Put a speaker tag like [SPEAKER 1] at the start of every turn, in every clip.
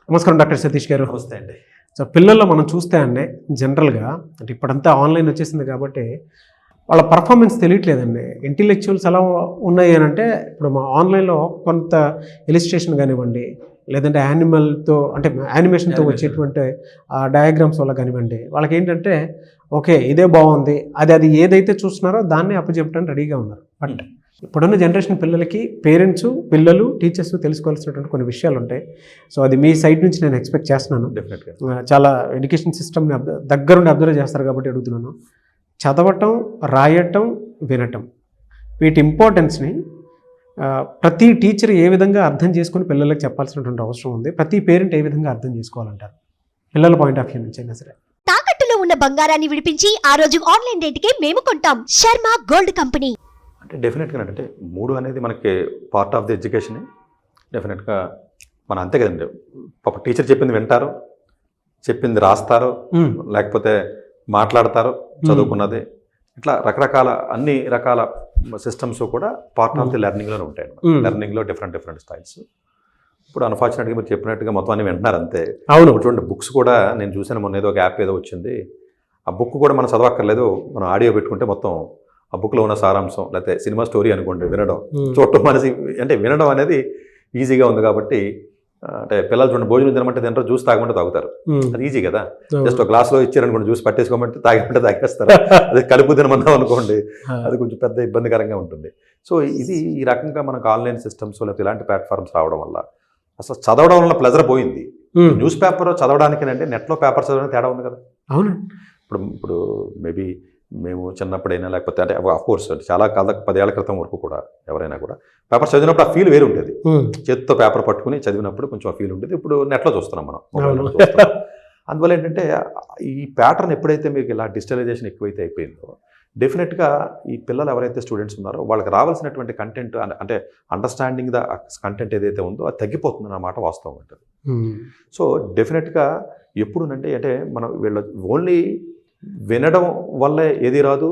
[SPEAKER 1] నమస్కారం డాక్టర్ సతీష్ గారు.
[SPEAKER 2] నమస్తే అండి.
[SPEAKER 1] సో పిల్లల్లో మనం చూస్తే అండి జనరల్గా అంటే ఇప్పుడంతా ఆన్లైన్ వచ్చేసింది కాబట్టి వాళ్ళ పర్ఫార్మెన్స్ తెలియట్లేదండి. ఇంటెలెక్చువల్స్ ఎలా ఉన్నాయి అని అంటే ఇప్పుడు మా ఆన్లైన్లో కొంత ఇలిస్ట్రేషన్ కానివ్వండి, లేదంటే యానిమేషన్తో వచ్చేటువంటి డయాగ్రామ్స్ వల్ల కానివ్వండి, వాళ్ళకి ఏంటంటే ఓకే ఇదే బాగుంది, అది ఏదైతే చూస్తున్నారో దాన్ని అప్పచెప్పడానికి రెడీగా ఉన్నారు. బట్ ఇప్పుడున్న జనరేషన్ పిల్లలకి పేరెంట్స్, పిల్లలు, టీచర్స్ తెలుసుకోవాల్సినటువంటి కొన్ని విషయాలు ఉంటాయి. సో అది మీ సైడ్ నుంచి నేను ఎక్స్పెక్ట్ చేస్తున్నాను.
[SPEAKER 2] డెఫినెట్గా
[SPEAKER 1] చాలా ఎడ్యుకేషన్ సిస్టమ్ని దగ్గరుండి అబ్జర్వ్ చేస్తారు కాబట్టి అడుగుతున్నాను. చదవటం, రాయటం, వినటం, వీటి ఇంపార్టెన్స్ని ప్రతి టీచర్ ఏ విధంగా అర్థం చేసుకుని పిల్లలకు చెప్పాల్సినటువంటి అవసరం ఉంది, ప్రతి పేరెంట్ ఏ విధంగా అర్థం చేసుకోవాలంటారు పిల్లల పాయింట్ ఆఫ్ వ్యూ నుంచి అయినా సరే?
[SPEAKER 3] తాకట్టులో ఉన్న బంగారాన్ని విడిపించి ఆ రోజు ఆన్లైన్ రేటుకే మేము కొంటాం. Sharma gold company.
[SPEAKER 2] అంటే డెఫినెట్గా అంటే 3 అనేది మనకి పార్ట్ ఆఫ్ ది ఎడ్యుకేషన్. డెఫినెట్గా మన అంతే కదండి. పాప టీచర్ చెప్పింది వింటారు, చెప్పింది రాస్తారు, లేకపోతే మాట్లాడతారు, చదువుకున్నది, ఇట్లా రకరకాల అన్ని రకాల సిస్టమ్స్ కూడా పార్ట్ ఆఫ్ ది లెర్నింగ్లోనే ఉంటాయి. లెర్నింగ్లో డిఫరెంట్ స్టైల్స్. ఇప్పుడు అన్ఫార్చునేట్గా మీరు చెప్పినట్టుగా మొత్తం అన్ని వింటున్నారు అంతే.
[SPEAKER 1] అవును.
[SPEAKER 2] చూడండి, బుక్స్ కూడా నేను చూసాను మొన్న, ఏదో ఒక యాప్ ఏదో వచ్చింది. ఆ బుక్ కూడా మనం చదవక్కర్లేదు, మనం ఆడియో పెట్టుకుంటే మొత్తం ఆ బుక్లో ఉన్న సారాంశం, లేకపోతే సినిమా స్టోరీ అనుకోండి, వినడం, చూడటం మనసి అంటే వినడం అనేది ఈజీగా ఉంది కాబట్టి. అంటే పిల్లలు చూడండి, భోజనం తినమంటే తింటారు, జ్యూస్ తాగమంటే తాగుతారు. అది ఈజీ కదా. జస్ట్ ఒక గ్లాస్లో ఇచ్చారనుకోండి, జ్యూస్ పట్టేసుకోమంటే తాగమంటే తాగేస్తారు. అది కలుపు తినమన్నాం అనుకోండి, అది కొంచెం పెద్ద ఇబ్బందికరంగా ఉంటుంది. సో ఇది ఈ రకంగా మనకు ఆన్లైన్ సిస్టమ్స్ లేకపోతే ఇలాంటి ప్లాట్ఫామ్స్ రావడం వల్ల అసలు చదవడం వల్ల ప్లెజర్ పోయింది. న్యూస్ పేపర్ చదవడానికి అంటే నెట్లో పేపర్ చదవడానికి తేడా ఉంది కదా.
[SPEAKER 1] అవును.
[SPEAKER 2] ఇప్పుడు మేబీ మేము చిన్నప్పుడైనా, లేకపోతే అంటే అఫ్కోర్స్ చాలా కాలం 10 ఏళ్ల క్రితం వరకు కూడా ఎవరైనా కూడా పేపర్ చదివినప్పుడు ఆ ఫీల్ వేరు ఉంటుంది. చేతితో పేపర్ పట్టుకుని చదివినప్పుడు కొంచెం ఆ ఫీల్ ఉంటుంది. ఇప్పుడు నెట్లో చూస్తున్నాం మనం, మొబైల్లో చూస్తున్నాం. అందువల్ల ఏంటంటే ఈ ప్యాటర్న్ ఎప్పుడైతే మీకు ఇలా డిజిటలైజేషన్ ఎక్కువైతే అయిపోయిందో, డెఫినెట్గా ఈ పిల్లలు ఎవరైతే స్టూడెంట్స్ ఉన్నారో వాళ్ళకి రావాల్సినటువంటి కంటెంట్ అంటే అండర్స్టాండింగ్ ద కంటెంట్ ఏదైతే ఉందో అది తగ్గిపోతుంది అన్నమాట వాస్తవం ఉంటుంది. సో డెఫినెట్గా ఎప్పుడునంటే అంటే మనం వీళ్ళ ఓన్లీ వినడం వల్ల ఏది రాదు,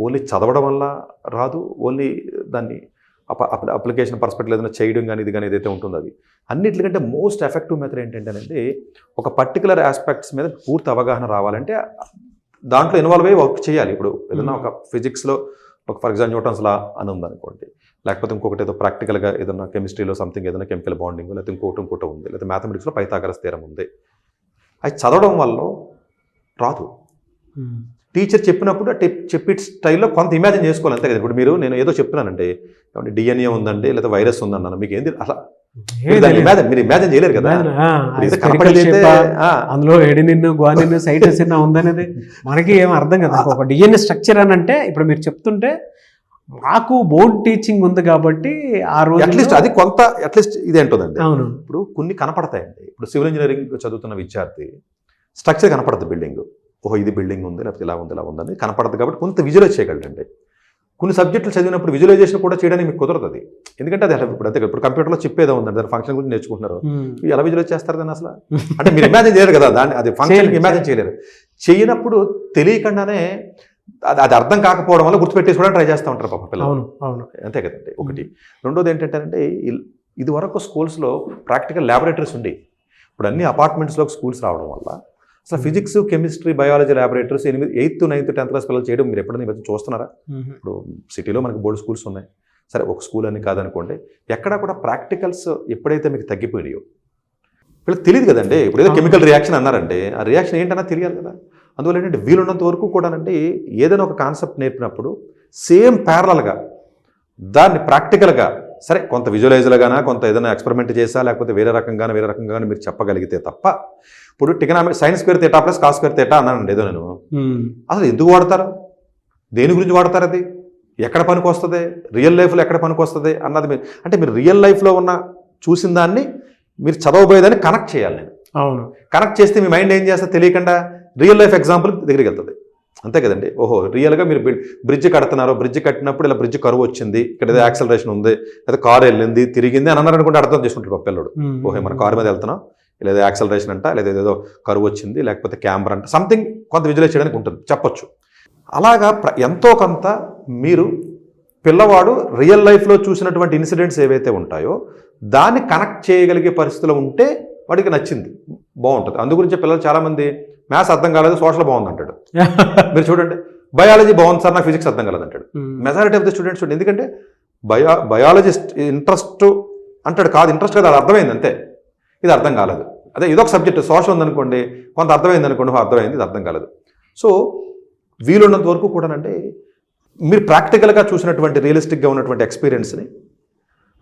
[SPEAKER 2] ఓన్లీ చదవడం వల్ల రాదు, ఓన్లీ దాన్ని అప్లికేషన్ పర్స్పెక్టివ్ ఏదైనా చేయడం కానీ ఇది కానీ ఏదైతే ఉంటుందో అది అన్నిటికంటే మోస్ట్ ఎఫెక్టివ్ మెథడ్ ఏంటంటే ఒక పర్టికులర్ ఆస్పెక్ట్స్ మీద పూర్తి అవగాహన రావాలంటే దాంట్లో ఇన్వాల్వ్ అయ్యి వర్క్ చేయాలి. ఇప్పుడు ఏదైనా ఒక ఫిజిక్స్లో ఒక ఫర్ ఎగ్జాంపుల్ న్యూటన్స్ లా అని ఉందనుకోండి, లేకపోతే ఇంకొకటి ఏదో ప్రాక్టికల్గా ఏదైనా కెమిస్ట్రీలో సంథింగ్ ఏదైనా కెమికల్ బాండింగ్, లేకపోతే ఇంకోటి ఉంది, లేకపోతే మ్యాథమెటిక్స్లో పైథాగరస్ థియరం ఉంది. అది చదవడం వల్ల రాదు. టీచర్ చెప్పినప్పుడు చెప్పే స్టైల్లో కొంత ఇమాజిన్ చేసుకోవాలి అంతే కదా. ఇప్పుడు నేను ఏదో చెప్తున్నానంటే డిఎన్ఏ ఉందండి, లేదా వైరస్ ఉందన్నాను, మీకు ఏంది అలా మీరు ఇమాజిన్ చేయలేరు కదా.
[SPEAKER 1] అందులో ఎడినిన్, గ్వానిన్, సైటోసిన్ ఉందనేది మనకి ఏం అర్థం కదా. ఒక డిఎన్ఏ స్ట్రక్చర్ అని అంటే ఇప్పుడు మీరు చెప్తుంటే మాకు బోర్డ్ టీచింగ్ ఉంది కాబట్టి ఆ రోజు
[SPEAKER 2] అట్లీస్ట్ అది కొంత అట్లీస్ట్ ఇది ఏంటోదండి.
[SPEAKER 1] అవును.
[SPEAKER 2] ఇప్పుడు కొన్ని కనపడతాయండి. ఇప్పుడు సివిల్ ఇంజనీరింగ్ చదువుతున్న విద్యార్థి స్ట్రక్చర్ కనపడుతుంది, బిల్డింగ్, ఓహో ఇది బిల్డింగ్ ఉంది, లేకపోతే ఇలా ఉందని కనపడుతుంది కాబట్టి కొంత విజువలైజ్ చేయగలరండి. కొన్ని సబ్జెక్టులు చదివినప్పుడు విజువలైజేషన్ కూడా చేయడానికి మీకు కుదరదు అది. ఎందుకంటే అది ఇప్పుడు అంతే. ఇప్పుడు కంప్యూటర్లో చిప్ ఏదో ఉందండి, దాని ఫంక్షన్ గురించి నేర్చుకుంటున్నారు, ఎలా విజువలైజ్ చేస్తారు దాన్ని అసలు? అంటే మీరు ఇమాజిన్ చేయలేరు కదా దాన్ని, అది ఫంక్షన్ ఇమాజిన్ చేయలేరు. చేయనప్పుడు తెలియకుండానే అది అర్థం కాకపోవడం వల్ల గుర్తుపెట్టేసుకోవడానికి ట్రై చేస్తూ ఉంటారు పాప పిల్లలు. అంతే కదండి ఒకటి. రెండోది ఏంటంటే ఇది వరకు స్కూల్స్లో ప్రాక్టికల్ ల్యాబొరేటరీస్ ఉండి, ఇప్పుడు అన్ని అపార్ట్మెంట్స్లోకి స్కూల్స్ రావడం వల్ల అసలు physics, chemistry, biology laboratories 8th, 9th, 10th class పిల్లలు చేయడం మీరు ఎప్పుడైనా చూస్తున్నారా? ఇప్పుడు సిటీలో మనకి బోర్డు స్కూల్స్ ఉన్నాయి, సరే ఒక స్కూల్ అని కాదనుకోండి, ఎక్కడ కూడా ప్రాక్టికల్స్ ఎప్పుడైతే మీకు తగ్గిపోయినాయో వీళ్ళకి తెలియదు కదండి. ఇప్పుడు ఏదో కెమికల్ రియాక్షన్ అన్నారంటే ఆ రియాక్షన్ ఏంటన్నా తెలియాలి కదా. అందువల్ల ఏంటంటే వీలున్నంత వరకు కూడా అంటే ఏదైనా ఒక కాన్సెప్ట్ నేర్పినప్పుడు సేమ్ ప్యారలల్గా దాన్ని ప్రాక్టికల్గా, సరే కొంత విజువలైజ్లుగానా, కొంత ఏదైనా ఎక్స్పెరిమెంట్ చేసా, లేకపోతే వేరే రకంగా మీరు చెప్పగలిగితే తప్ప. ఇప్పుడు టికనామిక్ sin square theta plus cos square theta అన్నానండి ఏదో నేను, అసలు ఎందుకు వాడతారు, దేని గురించి వాడతారు, అది ఎక్కడ పనికి వస్తుంది, రియల్ లైఫ్లో ఎక్కడ పనికి వస్తుంది అన్నది మీరు రియల్ లైఫ్లో ఉన్న చూసిన దాన్ని మీరు చదవబోయేదాన్ని కనెక్ట్ చేయాలి. నేను అవును కనెక్ట్ చేస్తే మీ మైండ్ ఏం చేస్తే తెలియకుండా రియల్ లైఫ్ ఎగ్జాంపుల్ దగ్గరికి వెళ్తుంది. అంతే కదండి. ఓహో రియల్గా మీరు బ్రిడ్జ్ కడుతున్నారు, బ్రిడ్జ్ కట్టినప్పుడు ఇలా బ్రిడ్జ్ కరువు వచ్చింది, ఇక్కడ ఏదో యాక్సలరేషన్ ఉంది, లేదా కారు వెళ్ళింది తిరిగింది అని అన్నారు అనుకుంటే అర్థం చేసుకుంటారు పిల్లడు. ఓహో మన కారు మీద వెళ్తున్నాం, లేదా యాక్సలరేషన్ అంట, లేదా ఏదో కరువు వచ్చింది, లేకపోతే కెమెరా అంట, సంథింగ్ కొంత విజువలైజ్ చేయడానికి ఉంటుంది, చెప్పొచ్చు. అలాగా ఎంతో కొంత మీరు పిల్లవాడు రియల్ లైఫ్లో చూసినటువంటి ఇన్సిడెంట్స్ ఏవైతే ఉంటాయో దాన్ని కనెక్ట్ చేయగలిగే పరిస్థితిలో ఉంటే వాడికి నచ్చింది, బాగుంటుంది. అందు గురించి పిల్లలు చాలామంది మ్యాథ్స్ అర్థం కాలేదు, సోషల్ బాగుంది అంటాడు. మీరు చూడండి, బయాలజీ బాగుంది సార్, నాకు ఫిజిక్స్ అర్థం కాలేదు అంటాడు. మెజారిటీ ఆఫ్ ద స్టూడెంట్స్ చూడండి, ఎందుకంటే బయాలజిస్ట్ ఇంట్రెస్ట్ అంటాడు, కాదు ఇంట్రెస్ట్ కాదు, అది అర్థమైంది అంతే, ఇది అర్థం కాలేదు. అదే ఇదొక సబ్జెక్ట్ సోషల్ ఉందనుకోండి, కొంత అర్థమైంది అనుకోండి, అర్థమైంది, ఇది అర్థం కాలేదు. సో వీలున్నంత వరకు కూడానంటే మీరు ప్రాక్టికల్గా చూసినటువంటి రియలిస్టిక్గా ఉన్నటువంటి ఎక్స్పీరియన్స్ని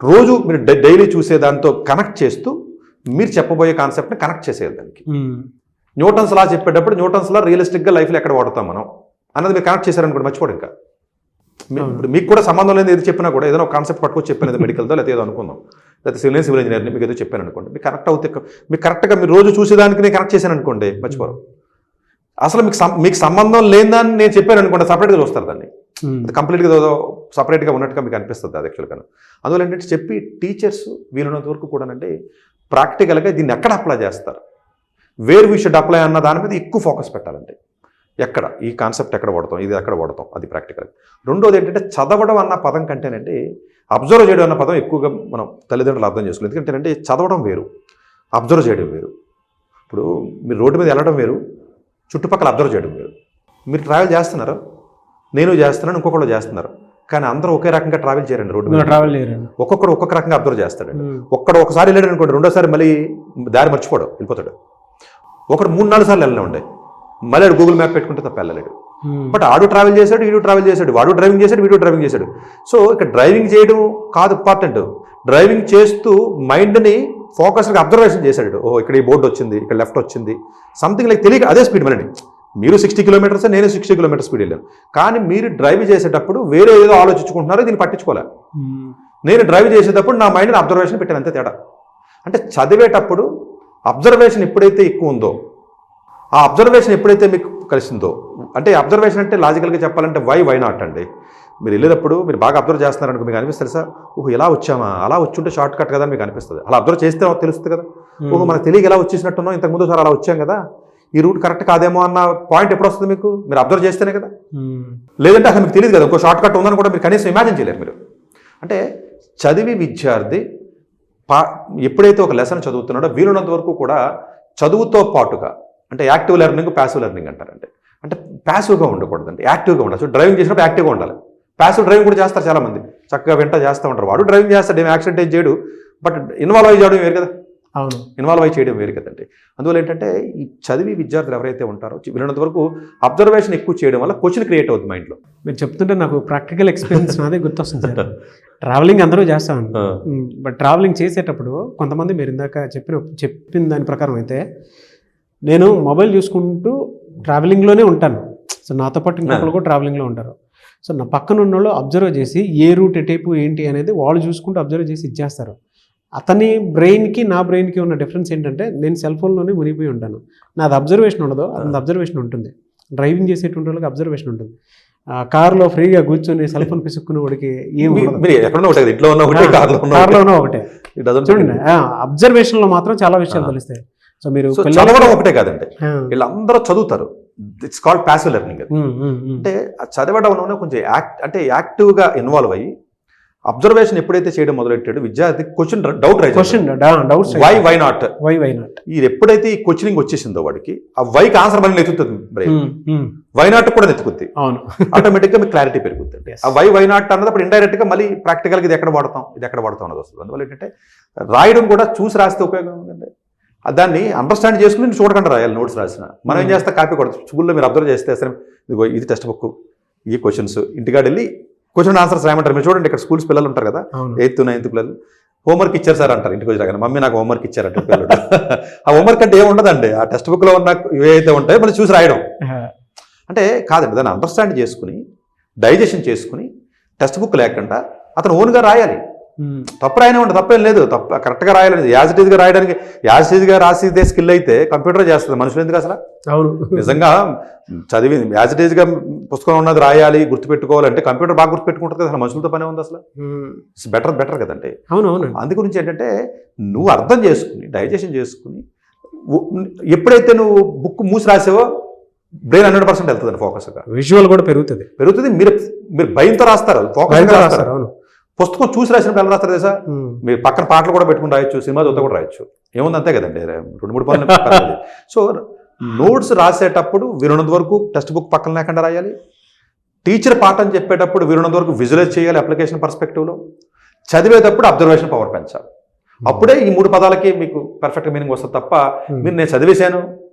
[SPEAKER 2] రోజు మీరు డైలీ చూసే దాంతో కనెక్ట్ చేస్తూ మీరు చెప్పబోయే కాన్సెప్ట్ని కనెక్ట్ చేసేది దానికి. న్యూటన్స్ లా చెప్పేటప్పుడు న్యూటన్స్ లా రియలిస్టిక్గా లైఫ్లో ఎక్కడ వాడతాం మనం అన్నది మీరు కనెక్ట్ చేశారనుకోండి, మర్చిపోడు. ఇంకా ఇప్పుడు మీకు కూడా సంబంధం లేదు ఏది చెప్పినా కూడా ఏదైనా ఒక కాన్సెప్ట్ పట్టుకొచ్చి చెప్పినది మెడికల్తో లేకపోతే ఏదో అనుకుందాం, లేకపోతే సివిల్ ఇంజనీర్ని మీకు ఏదో చెప్పాను అనుకోండి, మీకు కనెక్ట్ అవుతే మీకు కరెక్ట్గా మీరు రోజు చూసేదానికి నేను కనెక్ట్ చేశాను అనుకోండి, మర్చిపోరు. అసలు మీకు సంబంధం లేదని నేను చెప్పాను అనుకోండి, సపరేట్గా చూస్తారు దాన్ని, అది కంప్లీట్గా ఏదో సపరేట్గా ఉన్నట్టుగా మీకు అనిపిస్తుంది అది యాక్చువల్గా. అందువల్ల ఏంటంటే చెప్పి టీచర్స్ వీలున్నంత వరకు కూడానంటే ప్రాక్టికల్గా దీన్ని ఎక్కడ అప్లై చేస్తారు, వేర్ వీ షుడ్ అప్లై అన్న దాని మీద ఎక్కువ ఫోకస్ పెట్టాలంటే, ఎక్కడ ఈ కాన్సెప్ట్ ఎక్కడ వాడతాం, ఇది ఎక్కడ వాడతాం, అది ప్రాక్టికల్. రెండోది ఏంటంటే చదవడం అన్న పదం కంటేనంటే అబ్జర్వ్ చేయడం అన్న పదం ఎక్కువగా మనం తల్లిదండ్రులు అర్థం చేసుకోవాలి. ఎందుకంటే చదవడం వేరు, అబ్జర్వ్ చేయడం వేరు. ఇప్పుడు మీరు రోడ్డు మీద వెళ్ళడం వేరు, చుట్టుపక్కల అబ్జర్వ్ చేయడం వేరు. మీరు ట్రావెల్ చేస్తున్నారు, నేను చేస్తున్నాను, ఇంకొకళ్ళు చేస్తున్నారు, కానీ అందరూ ఒకే రకంగా ట్రావెల్ చేయరండి. రోడ్డు మీద
[SPEAKER 1] ట్రావెల్ చేయరండి,
[SPEAKER 2] ఒక్కొక్కడు ఒక్కొక్క రకంగా అబ్జర్వ్ చేస్తాడండి. ఒకసారి వెళ్ళాడు అనుకోండి, రెండోసారి మళ్ళీ దారి మర్చిపోవడం వెళ్ళిపోతాడు. ఒకడు 3-4 సార్లు వెళ్ళినా ఉండే, మళ్ళీ గూగుల్ మ్యాప్ పెట్టుకుంటే తప్ప వెళ్ళలేడు. బట్ ఆడు ట్రావెల్ చేశాడు, వీడు ట్రావెల్ చేశాడు, వాడు డ్రైవింగ్ చేశాడు, వీడు డ్రైవింగ్ చేశాడు. సో ఇక్కడ డ్రైవింగ్ చేయడం కాదు ఇంపార్టెంట్, డ్రైవింగ్ చేస్తూ మైండ్ని ఫోకస్గా అబ్జర్వేషన్ చేశాడు. ఓహో ఇక్కడ ఈ బోర్డు వచ్చింది, ఇక్కడ లెఫ్ట్ వచ్చింది, సంథింగ్ లైక్ తెలియక అదే స్పీడ్. మళ్ళీ మీరు 60 కిలోమీటర్స్, నేను 60 కిలోమీటర్స్ స్పీడ్ వెళ్ళాను, కానీ మీరు డ్రైవ్ చేసేటప్పుడు వేరే ఏదో ఆలోచించుకుంటున్నారో దీన్ని పట్టించుకోలే. నేను డ్రైవ్ చేసేటప్పుడు నా మైండ్ని అబ్జర్వేషన్ పెట్టాను, అంతే తేడా. అంటే చదివేటప్పుడు అబ్జర్వేషన్ ఎప్పుడైతే ఎక్కువ ఉందో, ఆ అబ్జర్వేషన్ ఎప్పుడైతే మీకు కలిసిందో, అంటే అబ్జర్వేషన్ అంటే లాజికల్గా చెప్పాలంటే వై నాట్ అండి. మీరు వెళ్ళేటప్పుడు మీరు బాగా అబ్జర్వ్ చేస్తున్నారనుకో, మీకు అనిపిస్తుంది సార్, ఓహో ఇలా వచ్చామా, అలా వచ్చుంటే షార్ట్ కట్ కదా అని మీకు అనిపిస్తుంది. అలా అబ్జర్వ్ చేస్తే తెలుస్తుంది కదా, ఓహో మనకు తెలియక ఎలా వచ్చేసినట్టున్నాం, ఇంతకుముందు సార్ అలా వచ్చాం కదా, ఈ రూట్ కరెక్ట్ కాదేమో అన్న పాయింట్ ఎప్పుడు వస్తుంది మీకు, మీరు అబ్జర్వ్ చేస్తేనే కదా. లేదంటే అసలు మీకు తెలియదు కదా, ఇంకో షార్ట్ కట్ ఉందని కూడా మీరు కనీసం ఇమాజిన్ చేయలేరు మీరు. అంటే చదివి విద్యార్థి ఎప్పుడైతే ఒక లెసన్ చదువుతున్నాడో వీలున్నంత వరకు కూడా చదువుతో పాటుగా, అంటే యాక్టివ్ లెర్నింగ్, ప్యాసివ్ లెర్నింగ్ అంటారంటే, అంటే ప్యాసివ్గా ఉండకూడదండి, యాక్టివ్గా ఉండాలి. సో డ్రైవింగ్ చేసినప్పుడు యాక్టివ్గా ఉండాలి. ప్యాసివ్ డ్రైవింగ్ కూడా చేస్తారు చాలామంది, చక్కగా వెంట చేస్తూ ఉంటారు, వాడు డ్రైవింగ్ చేస్తాడు, ఏం యాక్సిడెంట్ ఏం చేయడు, బట్ ఇన్వాల్వ్ అయ్యి చేయడం వేరు కదా.
[SPEAKER 1] అవును,
[SPEAKER 2] ఇన్వాల్వ్ అయ్యి చేయడం వేరు కదండి. అందువల్ల ఏంటంటే ఈ చదివి విద్యార్థులు ఎవరైతే ఉంటారో వీళ్ళంత వరకు అబ్జర్వేషన్ ఎక్కువ చేయడం వల్ల క్వశ్చన్ క్రియేట్ అవుతుంది మైండ్లో.
[SPEAKER 1] మీరు చెప్తుంటే నాకు ప్రాక్టికల్ ఎక్స్పీరియన్స్ నాదే గుర్తొస్తుంది సార్. ట్రావెలింగ్ అందరూ చేస్తామండి, బట్ ట్రావెలింగ్ చేసేటప్పుడు కొంతమంది మీరు ఇందాక చెప్పిన దాని ప్రకారం అయితే నేను మొబైల్ చూసుకుంటూ ట్రావెలింగ్లోనే ఉంటాను. సో నాతో పాటు ఇంకొకరు కూడా ట్రావెలింగ్లో ఉంటారు. సో నా పక్కన ఉన్న వాళ్ళు అబ్జర్వ్ చేసి ఏ రూట్ ఎటైపు ఏంటి అనేది వాళ్ళు చూసుకుంటూ అబ్జర్వ్ చేసి ఇచ్చేస్తారు. అతని బ్రెయిన్కి నా బ్రెయిన్కి ఉన్న డిఫరెన్స్ ఏంటంటే నేను సెల్ ఫోన్లోనే మునిగిపోయి ఉంటాను, నాది అబ్జర్వేషన్ ఉండదు, అతని అబ్జర్వేషన్ ఉంటుంది. డ్రైవింగ్ చేసేటువంటి వాళ్ళకి అబ్జర్వేషన్ ఉంటుంది. కార్లో ఫ్రీగా కూర్చొని సెల్ ఫోన్ పిసుక్కునే వాడికి కార్లోనో ఒకటే. చూడండి, అబ్జర్వేషన్లో మాత్రం చాలా విషయాలు తెలుస్తాయి. సో మీరు
[SPEAKER 2] చదవడం ఒకటే కాదండి, వీళ్ళందరూ చదువుతారు, ఇట్స్ కాల్డ్ ప్యాసివ్ లెర్నింగ్. అంటే చదవడంలోనే కొంచెం యాక్టివ్గా ఇన్వాల్వ్ అయ్యి అబ్జర్వేషన్ ఎప్పుడైతే చేయడం మొదలెట్టాడు విద్యార్థి క్వశ్చన్ డౌట్ వై నాట్ ఇది ఎప్పుడైతే ఈ క్వశ్చనింగ్ వచ్చేసిందో వాడికి ఆ వైకి ఆన్సర్ మళ్ళీ నెత్తుతుంది, వై నాట్ కూడా నెత్తుకుంది, ఆటోమేటిక్గా మీకు క్లారిటీ పెరుగుతుంది. ఆ వై నాట్ అన్నది అప్పుడు ఇండైరెక్ట్ గా మళ్ళీ ప్రాక్టికల్గా ఇది ఎక్కడ వాడతాం అన్నది వస్తుంది. అందువల్ల ఏంటంటే రాయడం కూడా చూసి రాస్తే ఉపయోగం ఉందండి. దాన్ని అండర్స్టాండ్ చేసుకుని చూడకుండా రాయాలి. నోట్స్ రాసిన మనం ఏం చేస్తా, కాపీ కొడతాం. స్కూల్లో మీరు అబ్జర్వ్ చేస్తే అసలు ఇది టెక్స్ట్ బుక్, ఈ క్వశ్చన్స్, ఇంటికాడ వెళ్ళి క్వశ్చన్ ఆన్సర్స్ రాయమంటారు. మీరు చూడండి, ఇక్కడ స్కూల్స్ పిల్లలు ఉంటారు కదా, 8th 9th పిల్లలు, హోంవర్క్ ఇచ్చారు సార్ అంటారు. ఇంటికి వచ్చి రాగానే మమ్మీ నాకు హోంవర్క్ ఇచ్చారంటే పిల్లలు ఆ హోంవర్క్ అంటే ఏముండదండి, ఆ టెక్స్ట్ బుక్లో ఉన్న ఏవైతే ఉంటాయో మనం చూసి రాయడం. అంటే కాదండి, దాన్ని అండర్స్టాండ్ చేసుకుని డైజెషన్ చేసుకుని టెక్స్ట్ బుక్ లేకుండా అతను ఓన్గా రాయాలి. తప్పు రాయనే ఉంటుంది, తప్పేం లేదు, కరెక్ట్గా రాయాలని. యాజ్ ఇట్ ఈజ్గా రాయడానికి యాజ్ ఇట్ ఈజ్గా రాసిదే స్కిల్ అయితే కంప్యూటర్ చేస్తుంది, మనుషులు ఎందుకు అసలు. అవును, నిజంగా చదివి యాజ్ ఇట్ ఈజ్గా పుస్తకం ఉన్నది రాయాలి, గుర్తుపెట్టుకోవాలంటే కంప్యూటర్ బాగా గుర్తుపెట్టుకుంటుంది కదా, అసలు మనుషులతో పనే ఉంది అసలు. ఇట్స్ బెటర్ కదండి. అవునవును. అందు గురించి ఏంటంటే నువ్వు అర్థం చేసుకుని డైజెషన్ చేసుకుని ఎప్పుడైతే నువ్వు బుక్ మూసి రాసావో బ్రెయిన్ 100% వెళ్తుంది ఫోకస్గా.
[SPEAKER 1] విజువల్ కూడా పెరుగుతుంది.
[SPEAKER 2] మీరు భయంతో రాస్తారు, ఫోకస్ రాస్తారు. అవును, పుస్తకం చూసి రాసినప్పుడు ఎలా రాస్తారు తెలుసా? మీరు పక్కన పాటలు కూడా పెట్టుకుని రాయొచ్చు, సినిమా చూద్దా కూడా రాయొచ్చు, ఏముంది అంతే కదండి, 2-3 పనులు. సో నోట్స్ రాసేటప్పుడు వీరున్నంత వరకు టెక్స్ట్ బుక్ పక్కన లేకుండా రాయాలి. టీచర్ పాఠం చెప్పేటప్పుడు వీరున్నంత వరకు విజువలైజ్ చేయాలి అప్లికేషన్ పర్స్పెక్టివ్లో. చదివేటప్పుడు అబ్జర్వేషన్ పవర్ పెంచాలి. అప్పుడే ఈ 3 పదాలకి మీకు పర్ఫెక్ట్ మీనింగ్ వస్తుంది తప్ప మీరు నేను చదివేశాను,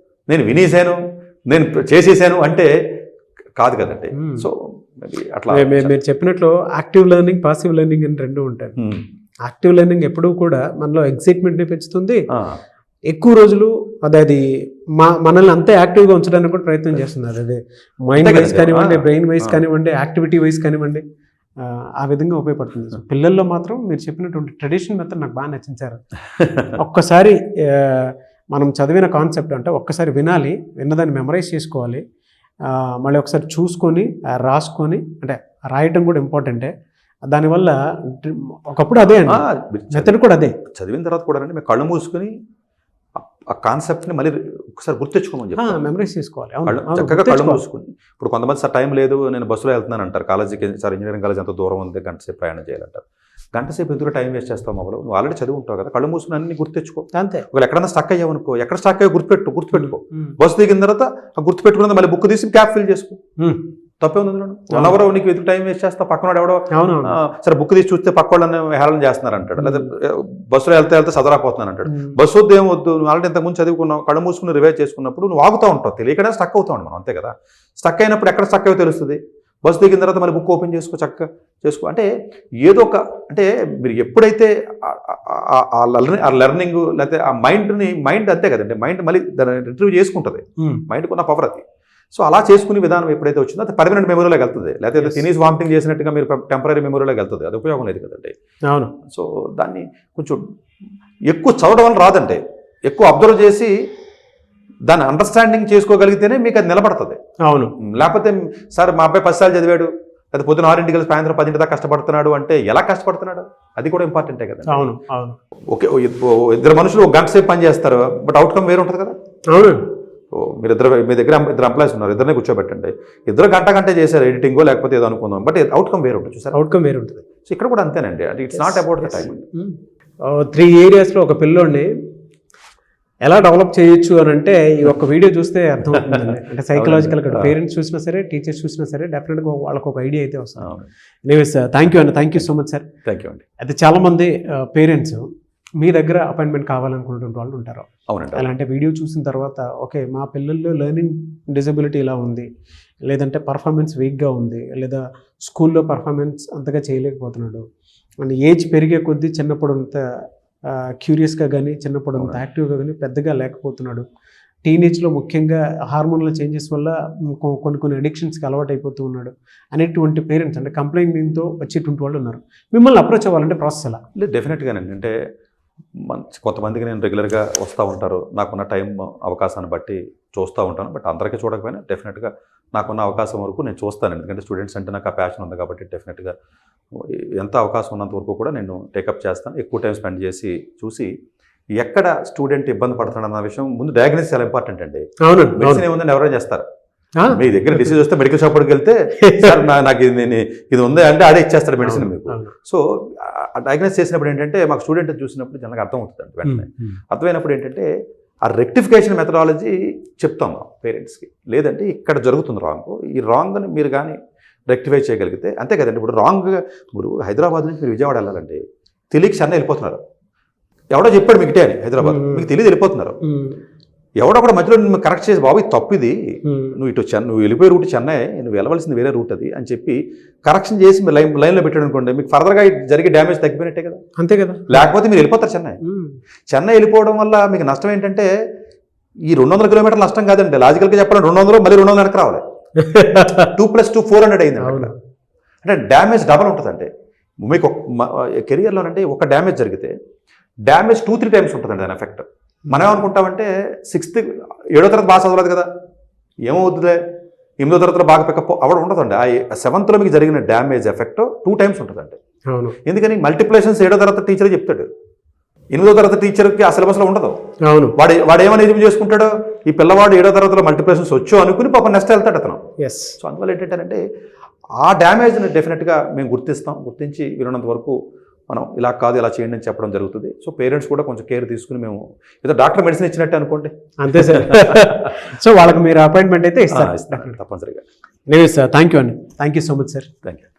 [SPEAKER 2] నేను వినేశాను, నేను చేసేసాను అంటే కాదు కదండి. సో అట్లా
[SPEAKER 1] మీరు చెప్పినట్లు యాక్టివ్ లెర్నింగ్, పాసివ్ లెర్నింగ్ అని 2 ఉంటాయి. యాక్టివ్ లెర్నింగ్ ఎప్పుడూ కూడా మనలో ఎక్సైట్మెంట్ని పెంచుతుంది, ఎక్కువ రోజులు అది మనల్ని అంతే యాక్టివ్గా ఉంచడానికి కూడా ప్రయత్నం చేస్తుంది. అది మైండ్ వైజ్ కానివ్వండి, బ్రెయిన్ వైజ్ కానివ్వండి, యాక్టివిటీ వైజ్ కానివ్వండి, ఆ విధంగా ఉపయోగపడుతుంది. సో పిల్లల్లో మాత్రం మీరు చెప్పినటువంటి ట్రెడిషనల్ మెథడ్ నాకు బాగా నచ్చించారు. ఒక్కసారి మనం చదివిన కాన్సెప్ట్ అంటే ఒక్కసారి వినాలి, విన్నదాన్ని మెమరైజ్ చేసుకోవాలి, మళ్ళీ ఒకసారి చూసుకొని రాసుకొని, అంటే రాయటం కూడా ఇంపార్టెంటే. దానివల్ల ఒకప్పుడు అదే అండి మెథడ్ కూడా అదే.
[SPEAKER 2] చదివిన తర్వాత కూడా అండి మేము కళ్ళు మూసుకొని ఆ కాన్సెప్ట్ని మళ్ళీ ఒకసారి గుర్తెచ్చుకోమని చెప్పి
[SPEAKER 1] మెమరైజ్ చేసుకోవాలి.
[SPEAKER 2] చక్కగా కళ్ళు మూసుకుని. ఇప్పుడు కొంతమంది సార్ టైం లేదు, నేను బస్సులో వెళ్తున్నాను అంటారు, కాలేజీకి సార్ ఇంజనీరింగ్ కాలేజ్ ఎంత దూరం ఉంది, గంట సేపు ప్రయాణం చేయాలంటారు. గంట సేపు ఎందుకు టైం వేస్ట్ చేస్తావు మొబైల్, నువ్వు ఆల్రెడీ చదివి ఉంటావు కదా, కళ్ళు మూసుకుని అన్ని గుర్తెచ్చుకో.
[SPEAKER 1] అంతే.
[SPEAKER 2] ఒకవేళ ఎక్కడన్నా స్టక్ అయ్యావనుకో, ఎక్కడ స్టక్ అయ్యో గుర్తుపెట్టుకో. బస్సు దిగిన తర్వాత ఆ గుర్తుపెట్టుకున్నది మళ్ళీ బుక్ తీసి క్యాప్ ఫిల్ చేసుకో, తప్పే ఉంది. 1 అవర్ నీకు ఎందుకు టైం వేస్ట్ చేస్తా, పక్కన ఎవడో సరే బుక్ తీసి చూస్తే పక్క వాళ్ళని హేళన చేస్తున్నారు అంటాడు, లేదా బస్సులో వెళ్తే చదవకపోతున్నాను అంటాడు. బస్సు వద్దు ఏమొద్దు, నువ్వు ఆల్రెడీ ఇంతకుముందు చదువుకున్నావు, కళ్ళు మూసుకుని రివైజ్ చేసుకున్నప్పుడు నువ్వు ఆగుతూ ఉంటావు, తెలియకనే స్టక్ అవుతావు మనం, అంతే కదా. స్టక్ అయినప్పుడు ఎక్కడ స్టక్ అయ్యో తెలుస్తుంది. బస్సు దిగిన తర్వాత మళ్ళీ బుక్ ఓపెన్ చక్కగా చేసుకో. అంటే ఏదో ఒక, అంటే మీరు ఎప్పుడైతే ఆ లెర్నింగ్ లేకపోతే ఆ మైండ్ అంతే కదండి, మైండ్ మళ్ళీ దాన్ని రిట్రీవ్ చేసుకుంటుంది, మైండ్కి ఉన్న పవర్ అది. సో అలా చేసుకునే విధానం ఎప్పుడైతే వచ్చిందో అది పర్మనెంట్ మెమరీలోకి వెళ్తుంది. లేకపోతే తినేసి వామిటింగ్ చేసినట్టుగా మీరు టెంపరీ మెమరీలోకి వెళ్తుంది, అది ఉపయోగం లేదు కదండి.
[SPEAKER 1] అవును.
[SPEAKER 2] సో దాన్ని కొంచెం ఎక్కువ చదవడం వల్ల రాదండి, ఎక్కువ అబ్జర్వ్ చేసి దాన్ని అండర్స్టాండింగ్ చేసుకోగలిగితేనే మీకు అది నిలబడుతుంది.
[SPEAKER 1] అవును.
[SPEAKER 2] లేకపోతే సార్ మా అబ్బాయి 10 సార్లు చదివాడు, లేదా పొద్దున 6 కలిసి సాయంత్రం 10 దాకా కష్టపడుతున్నాడు అంటే ఎలా కష్టపడుతున్నాడు, అది కూడా ఇంపార్టెంటే కదా.
[SPEAKER 1] అవును. అవును.
[SPEAKER 2] ఓకే, 2 మనుషులు 1 గంట సేపు పని చేస్తారు, బట్ అవుట్కమ్ వేరు ఉంటుంది కదా.
[SPEAKER 1] అవును.
[SPEAKER 2] మీ దగ్గర 2 ఎంప్లాయీస్ ఉన్నారు, ఇద్దరినే కూర్చోబెట్టండి, 2 గంట చేశారు ఎడిటింగో లేకపోతే ఏదో అనుకుందాం, బట్ అవుట్కమ్ వేరు ఉంటుంది సార్.
[SPEAKER 1] అవుట్కమ్ వేరు ఉంటుంది.
[SPEAKER 2] సో ఇక్కడ కూడా అంతేనండి, అంటే it's not about the time.
[SPEAKER 1] 3 ఏరియాస్లో ఒక పిల్లోడిని ఎలా డెవలప్ చేయొచ్చు అని అంటే ఈ ఒక్క వీడియో చూస్తే అర్థమవుతుందండి. అంటే సైకలాజికల్గా పేరెంట్స్ చూసినా సరే, టీచర్స్ చూసినా సరే, డెఫినెట్గా వాళ్ళకి ఒక ఐడియా అయితే వస్తుంది. ఎనీవేస్ థ్యాంక్ యూ అండి, thank you so much sir.
[SPEAKER 2] Thank you అండి.
[SPEAKER 1] అయితే చాలామంది పేరెంట్స్ మీ దగ్గర అపాయింట్మెంట్ కావాలనుకున్నటువంటి వాళ్ళు ఉంటారు.
[SPEAKER 2] అవునండి.
[SPEAKER 1] అలాంటి వీడియో చూసిన తర్వాత ఓకే మా పిల్లల్లో లెర్నింగ్ డిజబిలిటీ ఇలా ఉంది, లేదంటే పర్ఫార్మెన్స్ వీక్గా ఉంది, లేదా స్కూల్లో పర్ఫార్మెన్స్ అంతగా చేయలేకపోతున్నాడు, అండ్ ఏజ్ పెరిగే కొద్దీ చిన్నప్పుడు అంత క్యూరియస్గా కానీ, చిన్నప్పుడు అంత యాక్టివ్గా కానీ పెద్దగా లేకపోతున్నాడు, టీనేజ్లో ముఖ్యంగా హార్మోన్ల చేంజెస్ వల్ల కొన్ని అడిక్షన్స్కి అలవాటు అయిపోతూ ఉన్నాడు అనేటువంటి పేరెంట్స్, అంటే కంప్లైంట్తో వచ్చేటువంటి వాళ్ళు ఉన్నారు. మిమ్మల్ని అప్రోచ్ అవ్వాలంటే ప్రాసెస్ ఎలా?
[SPEAKER 2] లేదు, డెఫినెట్గానండి. అంటే కొంతమందికి నేను రెగ్యులర్గా వస్తూ ఉంటారు, నాకున్న టైం అవకాశాన్ని బట్టి చూస్తూ ఉంటాను, బట్ అందరికీ చూడకపోయినా డెఫినెట్గా నాకున్న అవకాశం వరకు నేను చూస్తాను. ఎందుకంటే స్టూడెంట్స్ అంటే నాకు ఆ ప్యాషన్ ఉంది కాబట్టి డెఫినెట్గా ఎంత అవకాశం ఉన్నంత వరకు కూడా నేను టేకప్ చేస్తాను. ఎక్కువ టైం స్పెండ్ చేసి చూసి ఎక్కడ స్టూడెంట్ ఇబ్బంది పడుతున్నాడు అన్న విషయం ముందు డయాగ్నోసిస్ చాలా ఇంపార్టెంట్ అండి. మెడిసిన్ ఏముందని ఎవరైనా చేస్తారు, మీ దగ్గర డిసీజ్ వస్తే మెడికల్ షాప్కి వెళ్తే సార్ నాకు ఇది ఉంది అంటే అదే ఇచ్చేస్తాడు మెడిసిన్ మీకు. సో డయాగ్నోస్ చేసినప్పుడు ఏంటంటే మాకు స్టూడెంట్ చూసినప్పుడు జనరల్గా అర్థం అవుతుందండి. వెంటనే అర్థమైనప్పుడు ఏంటంటే ఆ రెక్టిఫికేషన్ మెథడాలజీ చెప్తాం పేరెంట్స్కి. లేదంటే ఇక్కడ జరుగుతుంది రాంగ్, ఈ రాంగ్ని మీరు కానీ రెక్టిఫై చేయగలిగితే అంతే కదండి. ఇప్పుడు హైదరాబాద్ నుంచి మీరు విజయవాడ వెళ్ళాలండి, తెలియక చెన్నై వెళ్ళిపోతున్నారు, ఎవడో చెప్పాడు మీకు ఇటే అని, హైదరాబాద్ మీకు తెలియదు వెళ్ళిపోతున్నారు, ఎవడో కూడా మధ్యలో నువ్వు కరెక్ట్ చేసి బాబు తప్పు ఇది, నువ్వు నువ్వు వెళ్ళిపోయే రూట్ చెన్నై, నువ్వు వెళ్ళవలసింది వేరే రూట్ అది అని చెప్పి కరెక్షన్ చేసి మీరు లైన్లో పెట్టాడు అనుకోండి, మీకు ఫర్దర్గా జరిగే డ్యామేజ్ తగ్గిపోయినట్టే కదా. అంతే కదా, లేకపోతే మీరు వెళ్ళిపోతారు చెన్నై వెళ్ళిపోవడం వల్ల మీకు నష్టం ఏంటంటే ఈ 200 కిలోమీటర్ల నష్టం కాదండి, లాజికల్గా చెప్పాలంటే 200 మళ్ళీ 200 వెనక్కి రావాలి, 2 + 2 400 అయింది. అంటే డ్యామేజ్ డబల్ ఉంటుందండి మీకు కెరియర్లోనంటే. ఒక డ్యామేజ్ జరిగితే డ్యామేజ్ 2-3 టైమ్స్ ఉంటుందండి దాని ఎఫెక్ట్. మనం ఏమనుకుంటామంటే 7వ తరగతి బాగా చదవలేదు కదా, ఏమవుతుందే, 8వ తరగతిలో బాగా పికప్ అవడం ఉండదండి. ఆ 7th మీకు జరిగిన డ్యామేజ్ ఎఫెక్ట్ 2 టైమ్స్ ఉంటుందండి. ఎందుకని మల్టిప్లికేషన్స్ 7వ తరగతి టీచర్ చెప్తాడు, 8వ తరగతి టీచర్కి ఆ సిలబస్లో ఉండదు. వాడు ఏమని ఎదుగు చేసుకుంటాడు, ఈ పిల్లవాడు 7వ తరగతిలో మల్టిప్లికేషన్స్ వచ్చో అనుకుని పాప నెక్స్ట్ వెళ్తాడు అతను. సో అందువల్ల ఏంటంటే ఆ డ్యామేజ్ని డెఫినెట్గా మేము గుర్తించి వీలున్నంత వరకు మనం ఇలా కాదు ఇలా చేయండి అని చెప్పడం జరుగుతుంది. సో పేరెంట్స్ కూడా కొంచెం కేర్ తీసుకుని, మేము ఏదో డాక్టర్ మెడిసిన్ ఇచ్చినట్టే అనుకోండి,
[SPEAKER 1] అంతే సార్. సో వాళ్ళకి మీరు అపాయింట్మెంట్ అయితే ఇస్తారు
[SPEAKER 2] తప్పనిసరిగా.
[SPEAKER 1] సార్ థ్యాంక్ యూ అండి, thank you so much sir.
[SPEAKER 2] Thank you.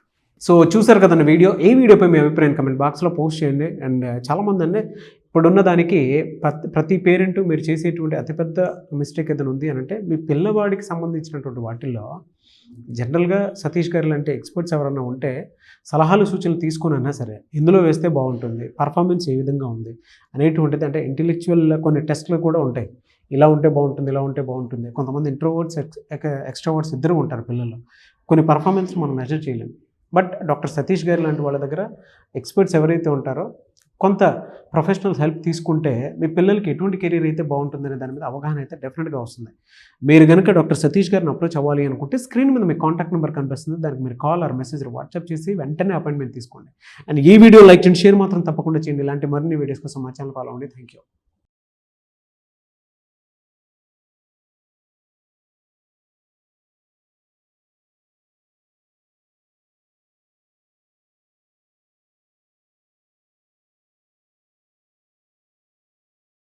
[SPEAKER 1] So చూసారు కదండి వీడియో. ఈ వీడియోపై మీ అభిప్రాయం కమెంట్ బాక్స్లో పోస్ట్ చేయండి. అండ్ చాలామంది అండి ఇప్పుడున్న దానికి ప్రతి పేరెంట్ మీరు చేసేటువంటి అతిపెద్ద మిస్టేక్ ఏదైనా ఉంది అని అంటే, మీ పిల్లవాడికి సంబంధించినటువంటి వాటిల్లో జనరల్గా సతీష్ గారు లాంటి ఎక్స్పర్ట్స్ ఎవరన్నా ఉంటే సలహాలు సూచనలు తీసుకుని అన్నా సరే ఇందులో వేస్తే బాగుంటుంది, పర్ఫార్మెన్స్ ఏ విధంగా ఉంది అనేటువంటిది, అంటే ఇంటెలెక్చువల్ కొన్ని టెస్ట్లు కూడా ఉంటాయి, ఇలా ఉంటే బాగుంటుంది, ఇలా ఉంటే బాగుంటుంది. కొంతమంది ఇంట్రోవర్ట్స్ ఎక్స్ట్రావర్ట్స్ ఇద్దరు ఉంటారు పిల్లలు, కొన్ని పర్ఫార్మెన్స్ మనం మెజర్ చేయలేము. బట్ డాక్టర్ సతీష్ గారు లాంటి వాళ్ళ దగ్గర ఎక్స్పర్ట్స్ ఎవరైతే ఉంటారో కొంత ప్రొఫెషనల్స్ హెల్ప్ తీసుకుంటే మీ పిల్లలకి ఎటువంటి కెరీర్ అయితే బాగుంటుందనే దాని మీద అవగాహన అయితే డెఫినెట్గా వస్తుంది. మీరు కనుక డాక్టర్ సతీష్ గారిని అప్రోచ్ అవ్వాలి అనుకుంటే స్క్రీన్ మీద మీ కాంటాక్ట్ నెంబర్ కనిపిస్తుంది, దానికి మీరు కాల్ ఆర్ మెసేజ్ వాట్సాప్ చేసి వెంటనే అపాయింట్మెంట్ తీసుకోండి. అండ్ ఈ వీడియో లైక్ అండ్ షేర్ మాత్రం తప్పకుండా చేయండి. ఇలాంటి మరిన్ని వీడియోస్ కోసం మా ఛానల్ ఫాలో అవ్వండి. Thank you.